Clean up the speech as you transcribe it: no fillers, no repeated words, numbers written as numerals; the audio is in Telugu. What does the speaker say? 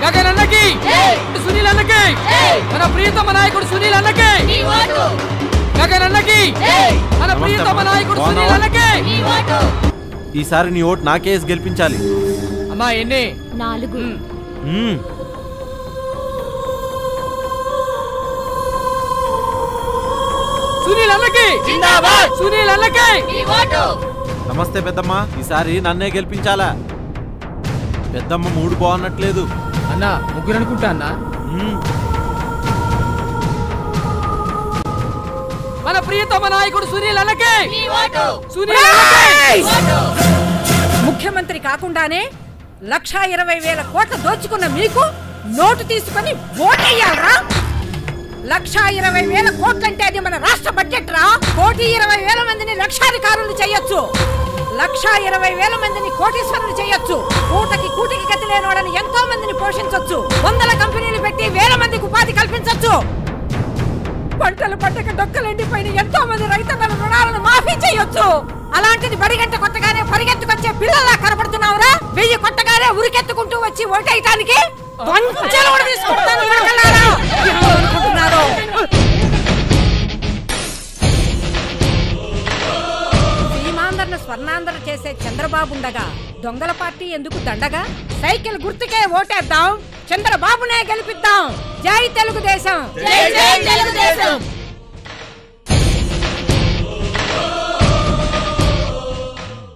గగన్ అన్నకి, సునీల్ అన్నకి, మన ప్రియతమ నాయకుడు సునీల్ అన్నకి, గగన్ అన్నకి, మన ప్రియతమ నాయకుడు సునీల్ అన్నకి. ఈసారి నీ ఓటు నాకేసి గెలిపించాలి. అమ్మా ఎన్ని? 4. సునీల్ అన్నకి జిందాబాద్, సునీల్ అన్నకి. నమస్తే పెద్దమ్మ, ఈసారి నన్నే గెలిపించాలా? పెద్దమ్మ మూడు బాగున్నట్లేదు. అన్నా ముగ్గురు అనుకుంటా అన్నా. మన ప్రియతమ నాయకుడు సునీల్ అన్నకి, సునీల్ అన్నకి. ముఖ్యమంత్రి కాకుండానే 1,20,000 కోట్లు దోచుకున్న మీకు నోటు తీసుకొని ఓటేయాలరా? 1,20,000 కోట్లంటే అది మన రాష్ట్ర బడ్జెట్ రా. 1,20,000 మందిని లక్షాధికారులు చేయొచ్చు, 1,20,000 మందిని కోటీశ్వరులు చేయొచ్చు. కూటికి గతి లేనోడని ఎంతో మందిని పోషించొచ్చు. 100 కంపెనీలు పెట్టి 1000 మందికి ఉపాధి కల్పించొచ్చు. పంటలు పంటక డొక్కలెండిపోయిన ఎంతో మంది రైతన్నల రుణాలను మాఫీ చేయొచ్చు. అలాంటిది బడిగంట కొట్టగానే పరిగెత్తుకొచ్చే పిల్లల్లా కనబడుతున్నావురా? 1000 కొట్టగానే ఉరికెత్తుకుంటూ వచ్చి ఓటేయటానికి సీమాంధ్రను స్వర్ణాంధ్ర చేసే చంద్రబాబుండగా దొంగల పార్టీ ఎందుకు దండగా? సైకిల్ గుర్తుకే ఓటేద్దాం, చంద్రబాబునే గెలిపిద్దాం. జై తెలుగుదేశం, జై జై తెలుగుదేశం.